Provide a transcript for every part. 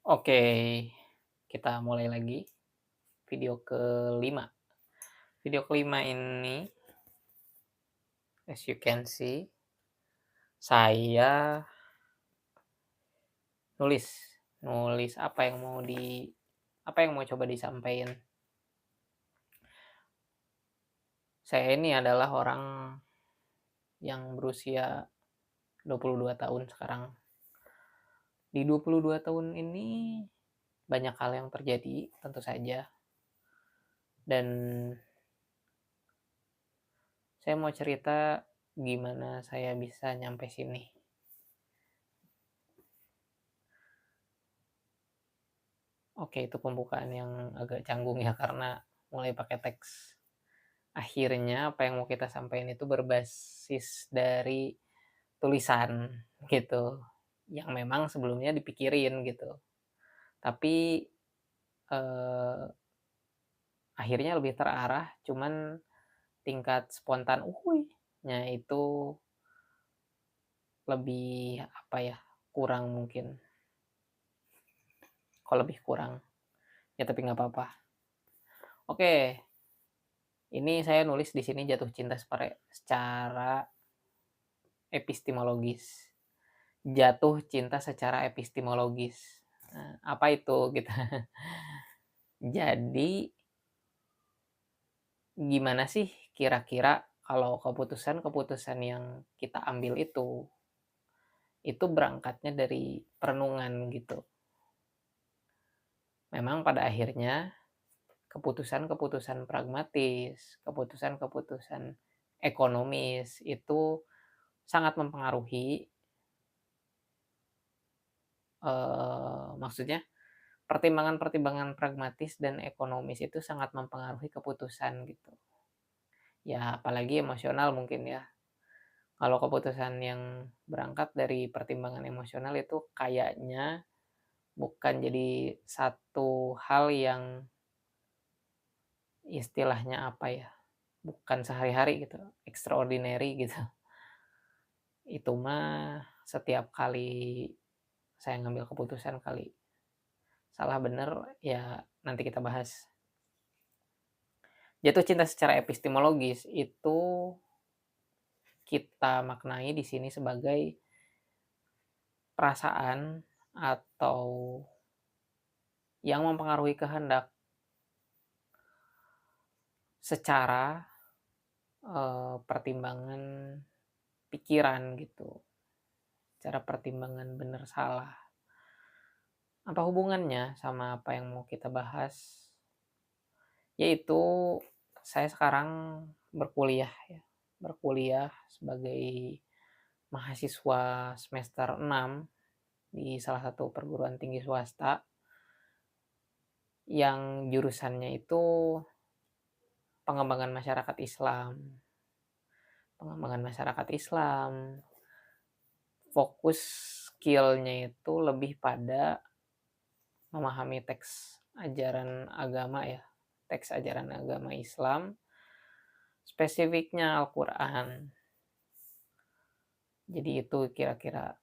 Oke, kita mulai lagi video kelima. Video kelima ini, as you can see, saya nulis. Nulis apa yang mau coba disampaikan. Saya ini adalah orang yang berusia 22 tahun sekarang. Di 22 tahun ini banyak hal yang terjadi tentu saja. Dan saya mau cerita gimana saya bisa nyampe sini. Oke, itu pembukaan yang agak canggung ya karena mulai pakai teks. Akhirnya apa yang mau kita sampaikan itu berbasis dari tulisan gitu, yang memang sebelumnya dipikirin gitu. Tapi, eee, akhirnya lebih terarah, cuman tingkat spontan nya itu lebih, apa ya, kurang mungkin. Kok lebih kurang, ya tapi nggak apa-apa. Oke, ini saya nulis di sini jatuh cinta secara epistemologis. Jatuh cinta secara epistemologis. Nah, apa itu gitu. Jadi gimana sih kira-kira kalau keputusan-keputusan yang kita ambil itu berangkatnya dari perenungan gitu. Memang pada akhirnya keputusan-keputusan pragmatis, keputusan-keputusan ekonomis itu sangat mempengaruhi, maksudnya pertimbangan-pertimbangan pragmatis dan ekonomis itu sangat mempengaruhi keputusan gitu. Ya apalagi emosional mungkin ya. Kalau keputusan yang berangkat dari pertimbangan emosional itu kayaknya bukan jadi satu hal yang istilahnya apa ya, bukan sehari-hari gitu, extraordinary gitu. Itu mah setiap kali saya ngambil keputusan kali. Salah bener ya nanti kita bahas. Jatuh cinta secara epistemologis itu kita maknai di sini sebagai perasaan atau yang mempengaruhi kehendak secara, pertimbangan pikiran gitu, cara pertimbangan benar salah. Apa hubungannya sama apa yang mau kita bahas? Yaitu saya sekarang berkuliah ya, berkuliah sebagai mahasiswa semester 6 di salah satu perguruan tinggi swasta yang jurusannya itu pengembangan masyarakat Islam. Pengembangan masyarakat Islam, fokus skill-nya itu lebih pada memahami teks ajaran agama ya, teks ajaran agama Islam, spesifiknya Al-Quran. Jadi itu kira-kira,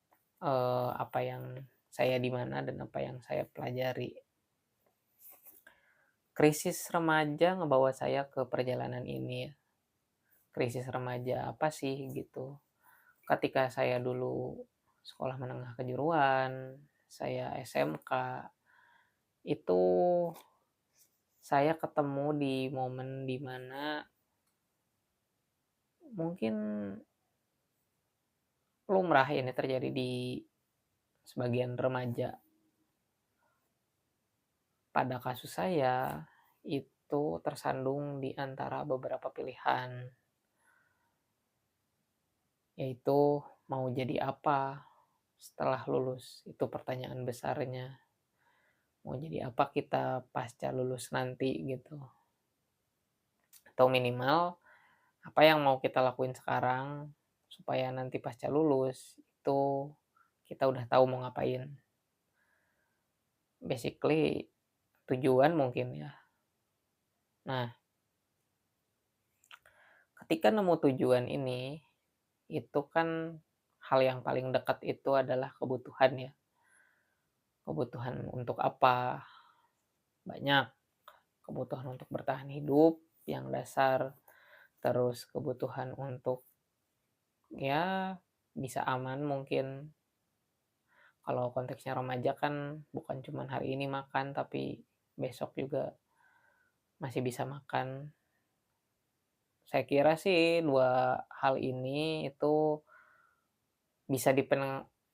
apa yang saya di mana dan apa yang saya pelajari. Krisis remaja ngebawa saya ke perjalanan ini ya. Krisis remaja apa sih gitu. Ketika saya dulu sekolah menengah kejuruan, saya SMK, itu saya ketemu di momen di mana mungkin lumrah ini terjadi di sebagian remaja. Pada kasus saya, itu tersandung di antara beberapa pilihan, yaitu mau jadi apa setelah lulus, itu pertanyaan besarnya. Mau jadi apa kita pasca lulus nanti gitu, atau minimal apa yang mau kita lakuin sekarang supaya nanti pasca lulus itu kita udah tahu mau ngapain. Basically tujuan mungkin ya. Nah, ketika nemu tujuan ini, itu kan hal yang paling dekat itu adalah kebutuhan ya. kebutuhan untuk apa, banyak. Kebutuhan untuk bertahan hidup yang dasar, terus kebutuhan untuk, ya bisa aman mungkin, kalau konteksnya remaja kan bukan cuman hari ini makan, tapi besok juga masih bisa makan. Saya kira sih 2 hal ini itu bisa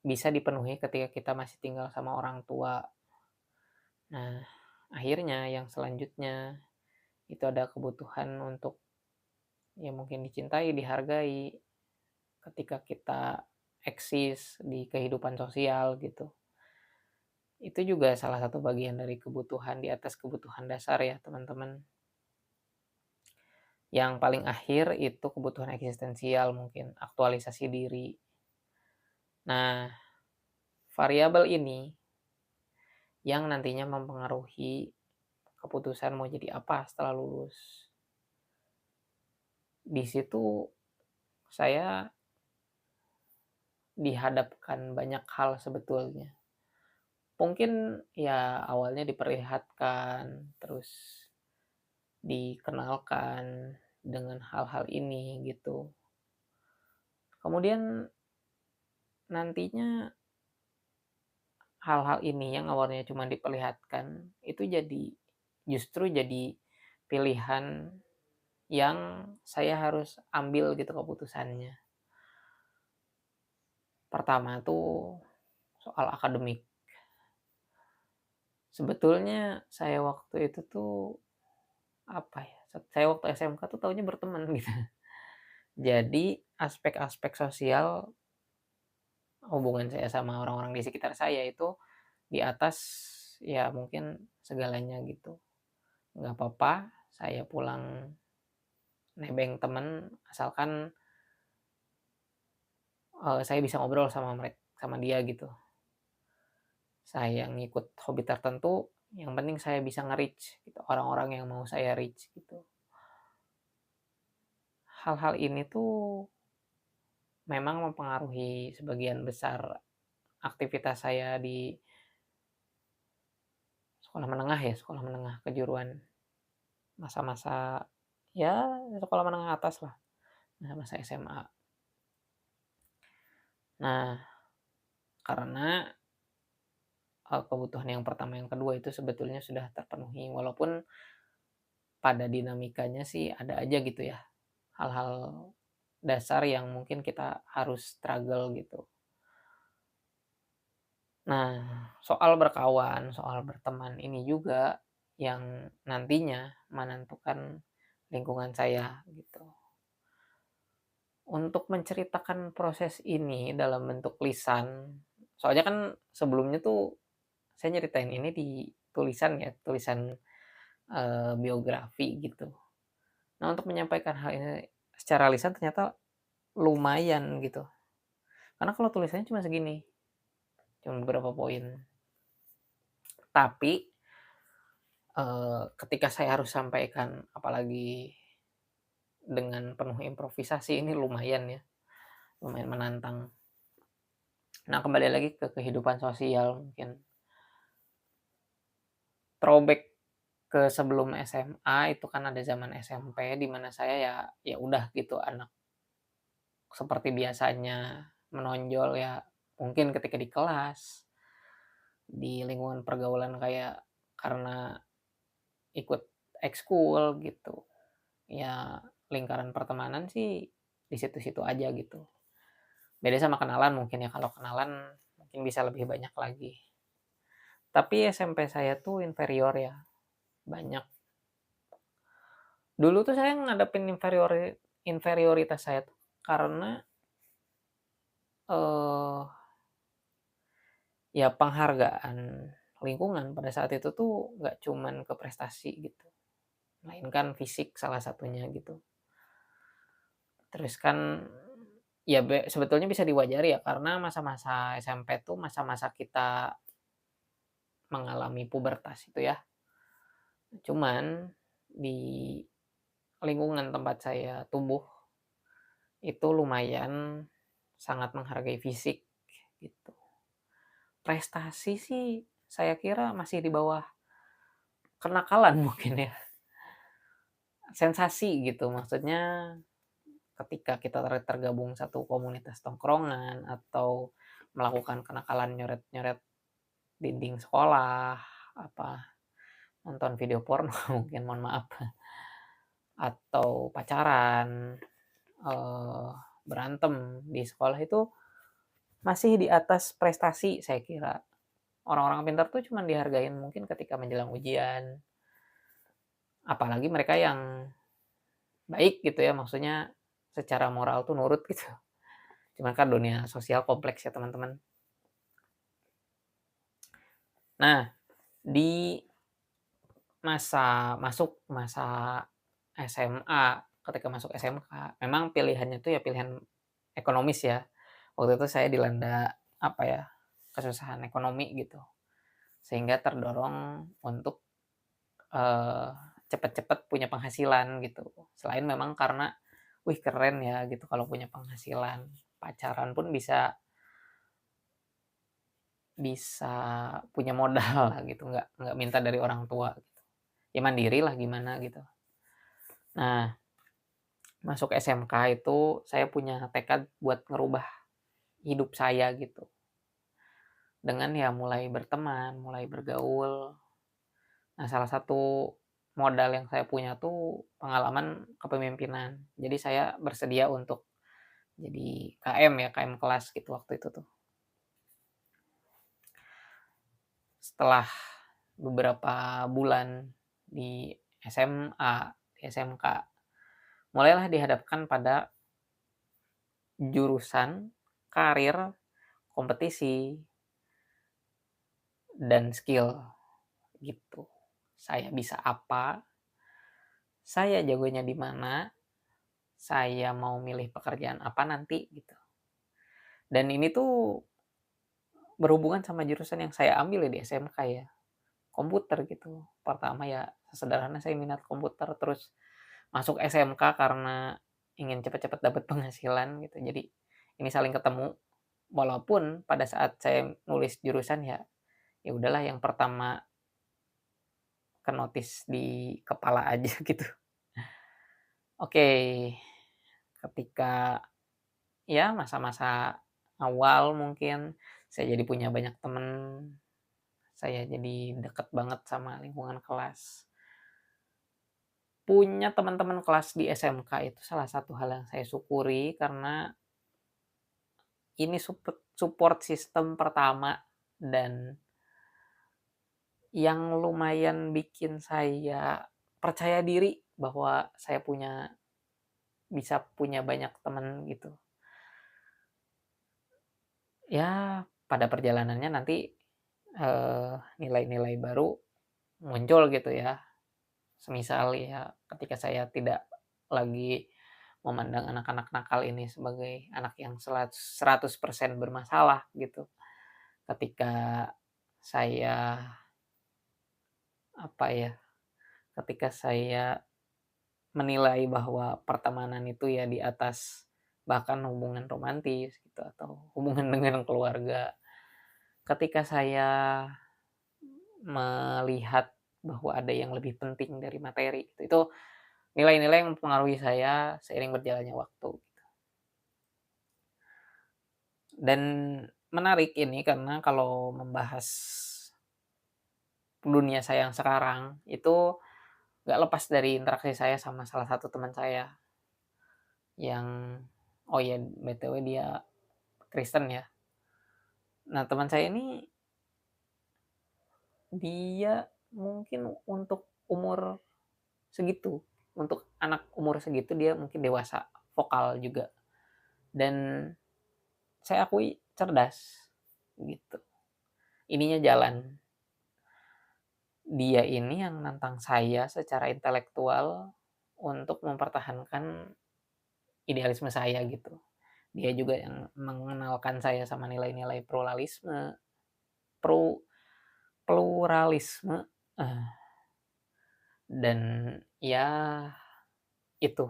bisa dipenuhi ketika kita masih tinggal sama orang tua. Nah, akhirnya yang selanjutnya itu ada kebutuhan untuk, ya mungkin dicintai, dihargai ketika kita eksis di kehidupan sosial gitu. Itu juga salah satu bagian dari kebutuhan di atas kebutuhan dasar ya teman-teman. Yang paling akhir itu kebutuhan eksistensial mungkin, aktualisasi diri. Nah, variabel ini yang nantinya mempengaruhi keputusan mau jadi apa setelah lulus. Di situ saya dihadapkan banyak hal sebetulnya. Mungkin ya awalnya diperlihatkan, terus dikenalkan dengan hal-hal ini gitu. Kemudian nantinya hal-hal ini yang awalnya cuma diperlihatkan, itu justru jadi pilihan yang saya harus ambil gitu keputusannya. Pertama tuh soal akademik. Sebetulnya saya waktu itu tuh, apa ya, saya waktu SMK tuh taunya berteman gitu. Jadi aspek-aspek sosial hubungan saya sama orang-orang di sekitar saya itu di atas, ya mungkin segalanya gitu. Nggak apa-apa saya pulang nebeng temen, asalkan, saya bisa ngobrol sama dia gitu. Saya ngikut hobi tertentu, yang penting saya bisa nge-reach gitu, orang-orang yang mau saya reach gitu. Hal-hal ini tuh memang mempengaruhi sebagian besar aktivitas saya di sekolah menengah kejuruan, masa-masa, ya sekolah menengah atas lah, masa-masa SMA. Nah, karena, kebutuhan yang pertama, yang kedua itu sebetulnya sudah terpenuhi, walaupun pada dinamikanya sih ada aja gitu ya, hal-hal dasar yang mungkin kita harus struggle gitu. Nah, soal berkawan, soal berteman ini juga yang nantinya menentukan lingkungan saya gitu. Untuk menceritakan proses ini dalam bentuk lisan, soalnya kan sebelumnya tuh saya nyeritain ini di tulisan ya, tulisan, biografi gitu. Nah, untuk menyampaikan hal ini secara lisan ternyata lumayan gitu, karena kalau tulisannya cuma segini, cuma beberapa poin. Tapi, ketika saya harus sampaikan, apalagi dengan penuh improvisasi, ini lumayan ya, lumayan menantang. Nah, kembali lagi ke kehidupan sosial mungkin. Throwback ke sebelum SMA itu kan ada zaman SMP di mana saya ya udah gitu, anak seperti biasanya, menonjol ya mungkin ketika di kelas, di lingkungan pergaulan kayak, karena ikut ekskul gitu, ya lingkaran pertemanan sih di situ-situ aja gitu. Beda sama kenalan mungkin ya, kalau kenalan mungkin bisa lebih banyak lagi. Tapi SMP saya tuh inferior ya, banyak. Dulu tuh saya ngadepin inferioritas saya tuh karena, eee, ya penghargaan lingkungan pada saat itu tuh nggak cuman ke prestasi gitu, melainkan fisik salah satunya gitu. Terus kan ya sebetulnya bisa diwajari ya, karena masa-masa SMP tuh masa-masa kita mengalami pubertas itu ya. Cuman di lingkungan tempat saya tumbuh itu sangat menghargai fisik gitu. Prestasi sih saya kira masih di bawah kenakalan mungkin ya, sensasi gitu. Maksudnya ketika kita tergabung satu komunitas tongkrongan atau melakukan kenakalan nyoret-nyoret dinding sekolah, apa, nonton video porno mungkin, mohon maaf, atau pacaran, eee, berantem di sekolah itu masih di atas prestasi saya kira. Orang-orang pintar tuh cuman dihargain mungkin ketika menjelang ujian, apalagi mereka yang baik gitu ya, maksudnya secara moral tuh nurut gitu. Cuman kan dunia sosial kompleks ya teman-teman. Nah, di masa SMA, ketika masuk SMK, memang pilihannya tuh ya pilihan ekonomis ya. Waktu itu saya dilanda, apa ya, kesusahan ekonomi gitu, sehingga terdorong untuk, eee, cepet-cepet punya penghasilan gitu. Selain memang karena, wih keren ya gitu kalau punya penghasilan, pacaran pun bisa bisa punya modal lah gitu, nggak minta dari orang tua gitu. Ya mandiri lah gimana gitu. Nah, masuk SMK itu saya punya tekad buat ngerubah hidup saya gitu. Dengan ya mulai berteman, mulai bergaul. Nah, salah satu modal yang saya punya tuh pengalaman kepemimpinan. Jadi saya bersedia untuk jadi KM ya, KM kelas gitu waktu itu tuh. Setelah beberapa bulan di SMA, di SMK, mulailah dihadapkan pada jurusan, karir, kompetisi, dan skill gitu. Saya bisa apa, saya jagonya di mana, saya mau milih pekerjaan apa nanti gitu. Dan ini tuh berhubungan sama jurusan yang saya ambil ya di SMK ya, komputer gitu. Pertama ya sesederhana saya minat komputer, terus masuk SMK karena ingin cepat-cepat dapat penghasilan gitu. Jadi ini saling ketemu, walaupun pada saat saya nulis jurusan ya, ya udahlah yang pertama ke-notice di kepala aja gitu. Oke, ketika ya masa-masa awal mungkin saya jadi punya banyak temen, saya jadi deket banget sama lingkungan kelas. Punya teman-teman kelas di SMK itu salah satu hal yang saya syukuri karena ini support system pertama dan yang lumayan bikin saya percaya diri bahwa saya bisa punya banyak teman gitu. Ya pada perjalanannya nanti, nilai-nilai baru muncul gitu ya. Semisal ya ketika saya tidak lagi memandang anak-anak nakal ini sebagai anak yang 100% bermasalah gitu. Ketika saya, apa ya, ketika saya menilai bahwa pertemanan itu ya di atas bahkan hubungan romantis gitu atau hubungan dengan keluarga. Ketika saya melihat bahwa ada yang lebih penting dari materi, itu nilai-nilai yang mempengaruhi saya seiring berjalannya waktu. Dan menarik ini karena kalau membahas dunia saya yang sekarang, itu nggak lepas dari interaksi saya sama salah satu teman saya yang oh ya BTW dia Kristen ya. Nah teman saya ini, dia mungkin untuk umur segitu, untuk anak umur segitu dia mungkin dewasa, vokal juga, dan saya akui cerdas, gitu. Ininya jalan. Dia ini yang nantang saya secara intelektual untuk mempertahankan idealisme saya gitu. Dia juga yang mengenalkan saya sama nilai-nilai pru pluralisme, eh, dan ya itu,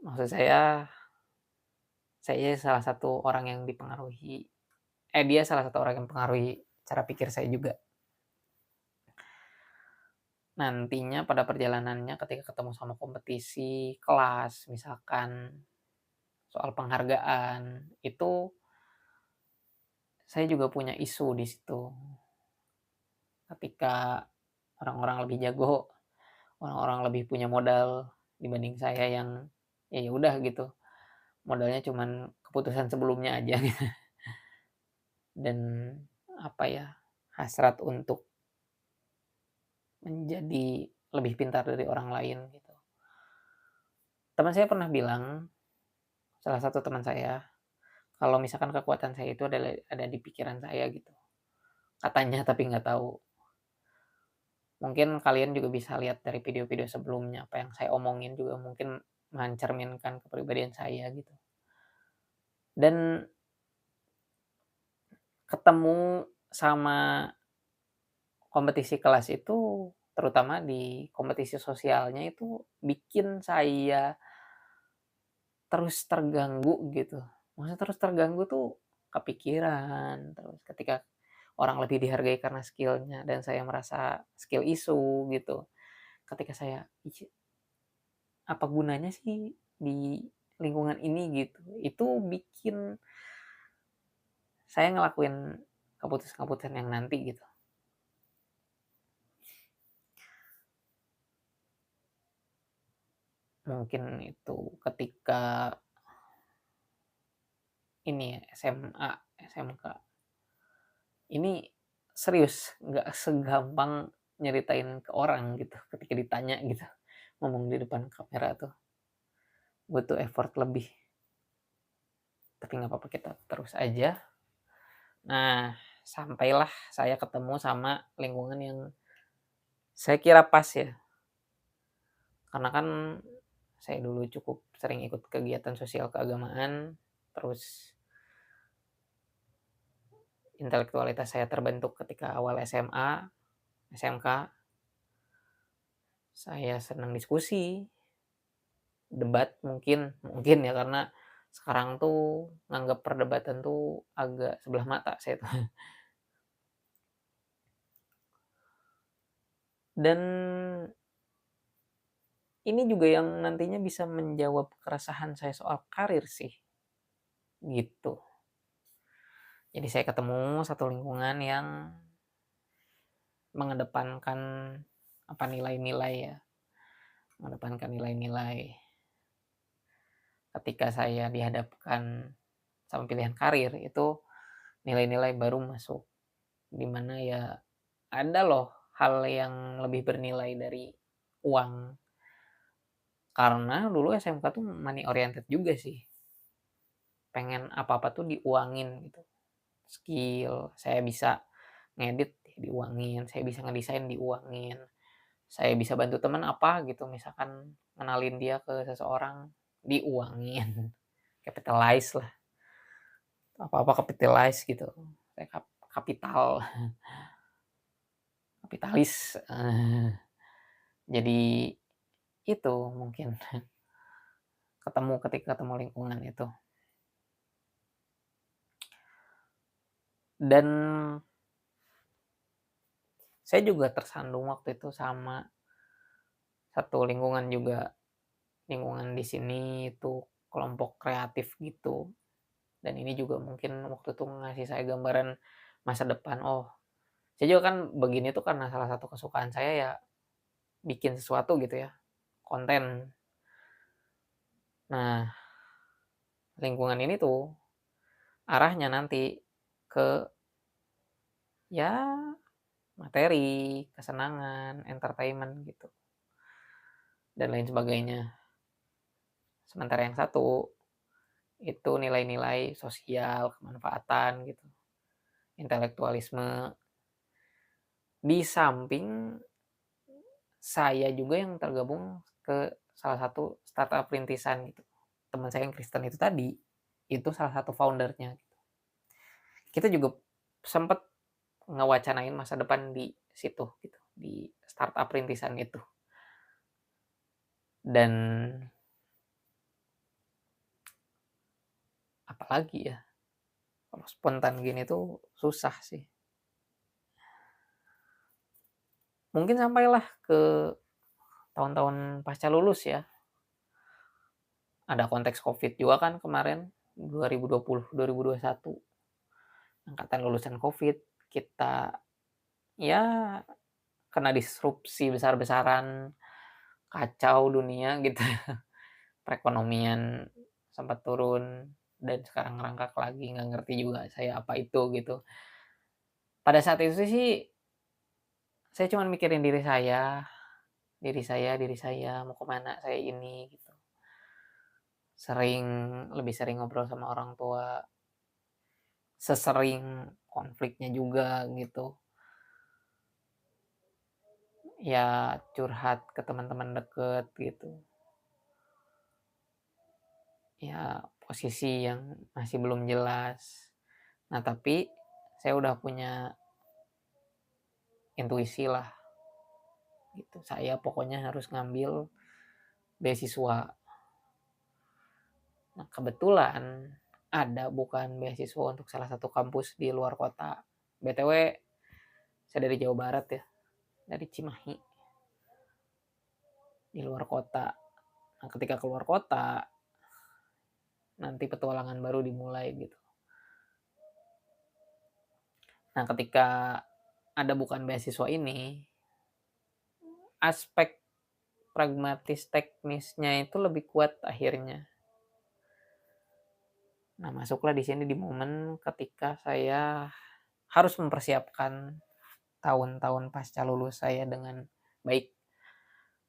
maksud saya salah satu orang yang dipengaruhi dia salah satu orang yang mempengaruhi cara pikir saya juga. Nantinya pada perjalanannya ketika ketemu sama kompetisi kelas misalkan, soal penghargaan, itu saya juga punya isu di situ. Ketika orang-orang lebih jago, orang-orang lebih punya modal dibanding saya yang ya udah gitu, modalnya cuman keputusan sebelumnya aja gitu. Dan apa ya, hasrat untuk menjadi lebih pintar dari orang lain gitu. Teman saya pernah bilang, salah satu teman saya, kalau misalkan kekuatan saya itu adalah ada di pikiran saya gitu. Katanya tapi nggak tahu. Mungkin kalian juga bisa lihat dari video-video sebelumnya, apa yang saya omongin juga mungkin mencerminkan kepribadian saya gitu. Dan ketemu sama kompetisi kelas itu, terutama di kompetisi sosialnya itu bikin saya terus terganggu gitu. Maksudnya terus terganggu tuh kepikiran, terus ketika orang lebih dihargai karena skill-nya dan saya merasa skill issue gitu. Ketika saya, apa gunanya sih di lingkungan ini gitu. Itu bikin saya ngelakuin keputusan-keputusan yang nanti gitu. Mungkin itu ketika ini ya, SMA, SMK. Ini serius, nggak segampang nyeritain ke orang gitu ketika ditanya gitu. Ngomong di depan kamera tuh butuh effort lebih. Tapi nggak apa-apa kita terus aja. Nah, sampailah saya ketemu sama lingkungan yang saya kira pas ya. Karena kan saya dulu cukup sering ikut kegiatan sosial keagamaan, terus intelektualitas saya terbentuk ketika awal SMA, SMK. Saya senang diskusi, debat mungkin mungkin ya karena sekarang tuh nganggap perdebatan tuh agak sebelah mata saya tuh. Dan ini juga yang nantinya bisa menjawab keresahan saya soal karir sih, gitu. Jadi saya ketemu satu lingkungan yang mengedepankan apa, nilai-nilai ya, mengedepankan nilai-nilai. Ketika saya dihadapkan sama pilihan karir, itu nilai-nilai baru masuk, di mana ya ada loh hal yang lebih bernilai dari uang. Karena dulu SMK tuh money oriented juga sih, pengen apa-apa tuh diuangin gitu. Skill, saya bisa ngedit diuangin, saya bisa ngedesain diuangin, saya bisa bantu teman apa gitu, misalkan ngenalin dia ke seseorang, diuangin. Capitalize lah, apa-apa capitalize gitu. Saya kapital, kapitalis. Jadi itu mungkin ketika ketemu lingkungan itu. Dan saya juga tersandung waktu itu sama satu lingkungan juga, lingkungan di sini itu kelompok kreatif gitu. Dan ini juga mungkin waktu itu ngasih saya gambaran masa depan, oh saya juga kan begini tuh karena salah satu kesukaan saya ya bikin sesuatu gitu ya, konten. Nah, lingkungan ini tuh arahnya nanti ke ya materi, kesenangan, entertainment gitu, dan lain sebagainya. Sementara yang satu, itu nilai-nilai sosial, kemanfaatan gitu, intelektualisme. Di samping saya juga yang tergabung ke salah satu startup rintisan gitu. Teman saya yang Kristen itu tadi, itu salah satu foundernya. Kita juga sempat ngewacanain masa depan di situ gitu, di startup rintisan itu. Dan apalagi ya, kalau spontan gini tuh susah sih. Mungkin sampailah ke tahun-tahun pasca lulus ya, ada konteks Covid juga kan kemarin 2020, 2021, angkatan lulusan Covid, kita ya kena disrupsi besar-besaran, kacau dunia gitu, perekonomian sempat turun dan sekarang ngerangkak lagi, nggak ngerti juga saya apa itu gitu. Pada saat itu sih saya cuman mikirin diri saya, mau kemana saya ini gitu. Sering lebih sering ngobrol sama orang tua, sesering konfliknya juga gitu. Ya curhat ke teman-teman deket gitu. Ya posisi yang masih belum jelas. Nah tapi saya udah punya intuisi lah gitu. Saya pokoknya harus ngambil beasiswa. Nah kebetulan ada bukan beasiswa untuk salah satu kampus di luar kota. BTW saya dari Jawa Barat ya, dari Cimahi, di luar kota. Nah ketika keluar kota, nanti petualangan baru dimulai gitu. Nah ketika ada bukan beasiswa ini, aspek pragmatis teknisnya itu lebih kuat akhirnya. Nah, masuklah di sini di momen ketika saya harus mempersiapkan tahun-tahun pasca lulus saya dengan baik.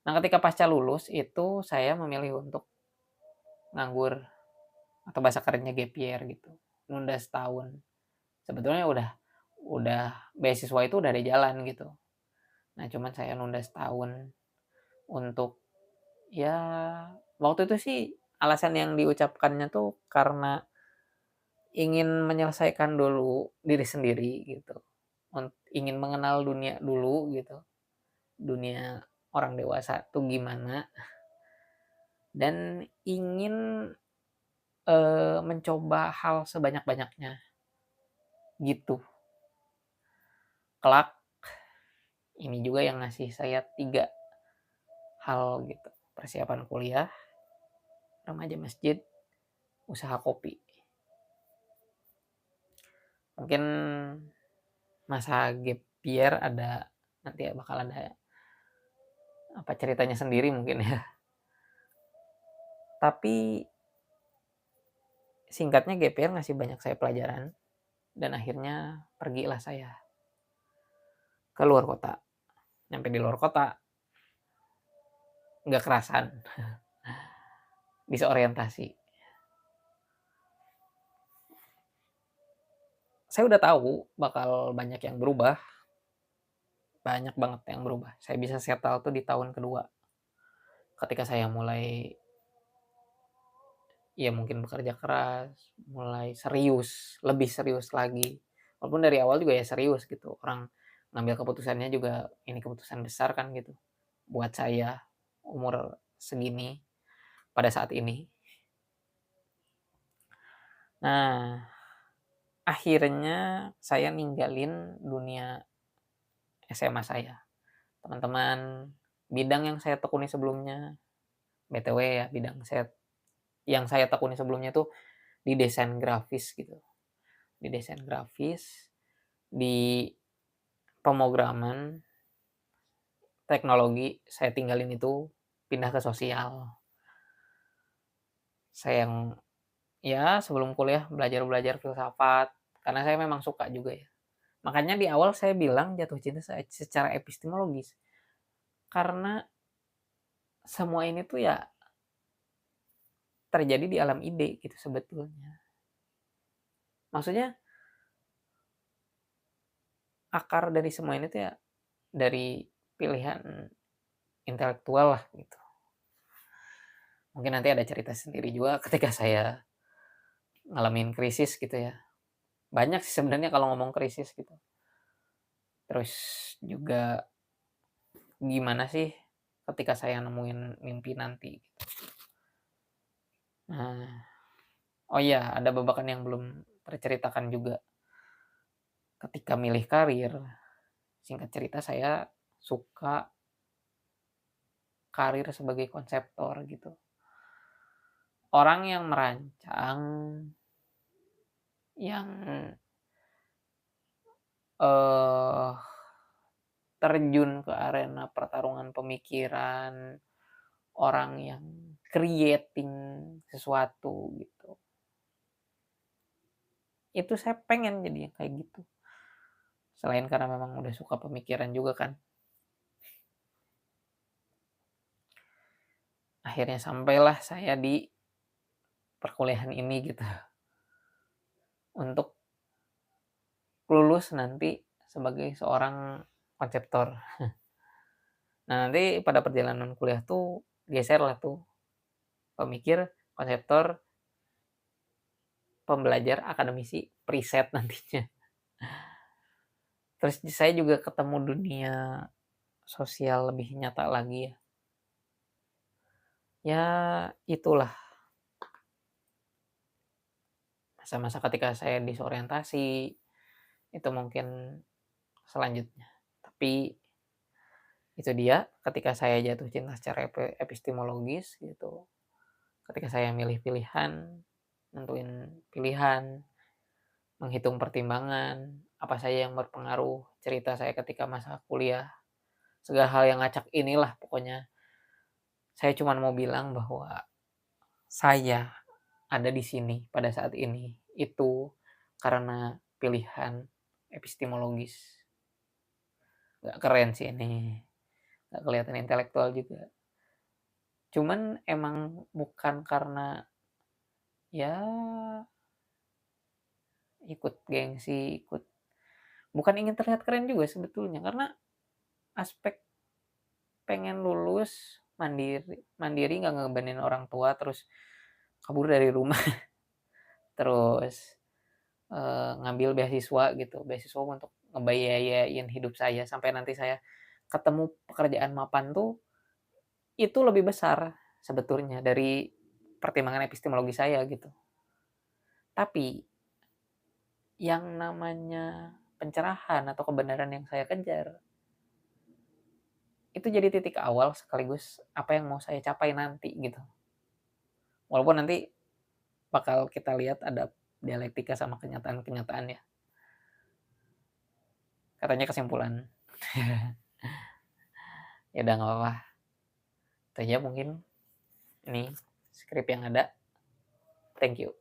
Nah, ketika pasca lulus itu saya memilih untuk nganggur atau bahasa kerennya gap year gitu. Nunda setahun. Sebetulnya udah beasiswa itu udah ada jalan gitu. Nah, cuman saya nunda setahun untuk ya waktu itu sih alasan yang diucapkannya tuh karena ingin menyelesaikan dulu diri sendiri gitu, ingin mengenal dunia dulu gitu, dunia orang dewasa tuh gimana, dan ingin, mencoba hal sebanyak-banyaknya gitu. Kelak ini juga yang ngasih saya 3 hal gitu, persiapan kuliah, remaja masjid, usaha kopi. Mungkin masa gap year ada nanti ya bakal ada apa ceritanya sendiri mungkin ya. Tapi singkatnya gap year ngasih banyak saya pelajaran dan akhirnya pergilah saya ke luar kota. Nyampe di luar kota nggak kerasan bisa orientasi. Saya udah tahu bakal banyak yang berubah, banyak banget yang berubah. Saya bisa settle tuh di tahun kedua. Ketika saya mulai ya mungkin bekerja keras, mulai serius, lebih serius lagi. Walaupun dari awal juga ya serius gitu. Orang ngambil keputusannya juga ini keputusan besar kan gitu. Buat saya umur segini pada saat ini. Nah, akhirnya saya ninggalin dunia SMA saya. Teman-teman, bidang yang saya tekuni sebelumnya, BTW ya, bidang yang saya tekuni sebelumnya tuh di desain grafis gitu. Di desain grafis, di pemrograman, teknologi, saya tinggalin itu, pindah ke sosial. Saya yang ya sebelum kuliah belajar-belajar filsafat, karena saya memang suka juga ya. Makanya di awal saya bilang jatuh cinta secara epistemologis. Karena semua ini tuh ya terjadi di alam ide gitu sebetulnya. Maksudnya akar dari semua ini tuh ya dari pilihan intelektual lah gitu. Mungkin nanti ada cerita sendiri juga ketika saya ngalamin krisis gitu ya. Banyak sih sebenarnya kalau ngomong krisis gitu. Terus juga gimana sih ketika saya nemuin mimpi nanti. Nah, oh iya ada babakan yang belum terceritakan juga. Ketika milih karir, singkat cerita saya suka karir sebagai konseptor gitu. Orang yang merancang, yang, eee, terjun ke arena pertarungan pemikiran, orang yang creating sesuatu gitu. Itu saya pengen jadi yang kayak gitu. Selain karena memang udah suka pemikiran juga kan. Akhirnya sampailah saya di perkuliahan ini gitu, untuk lulus nanti sebagai seorang konseptor. Nah, nanti pada perjalanan kuliah tuh geserlah tuh, pemikir, konseptor, pembelajar, akademisi, periset nantinya. Terus saya juga ketemu dunia sosial lebih nyata lagi ya. Ya itulah masa-masa ketika saya disorientasi, itu mungkin selanjutnya. Tapi itu dia, ketika saya jatuh cinta secara epistemologis gitu, ketika saya milih pilihan, nentuin pilihan, menghitung pertimbangan, apa saja yang berpengaruh, cerita saya ketika masa kuliah, segala hal yang ngacak inilah pokoknya. Saya cuma mau bilang bahwa saya ada di sini pada saat ini, itu karena pilihan epistemologis. Nggak keren sih ini, nggak kelihatan intelektual juga. Cuman emang bukan karena, ya ikut gengsi, bukan ingin terlihat keren juga sebetulnya, karena aspek pengen lulus mandiri mandiri nggak ngebebanin orang tua, terus kabur dari rumah, terus, ngambil beasiswa gitu, beasiswa untuk ngebiayain hidup saya sampai nanti saya ketemu pekerjaan mapan tuh, itu lebih besar sebetulnya dari pertimbangan epistemologi saya gitu. Tapi yang namanya pencerahan atau kebenaran yang saya kejar, itu jadi titik awal sekaligus apa yang mau saya capai nanti gitu. Walaupun nanti bakal kita lihat ada dialektika sama kenyataan-kenyataan ya. Katanya kesimpulan. Ya udah nggak apa-apa. Itu aja mungkin ini skrip yang ada. Thank you.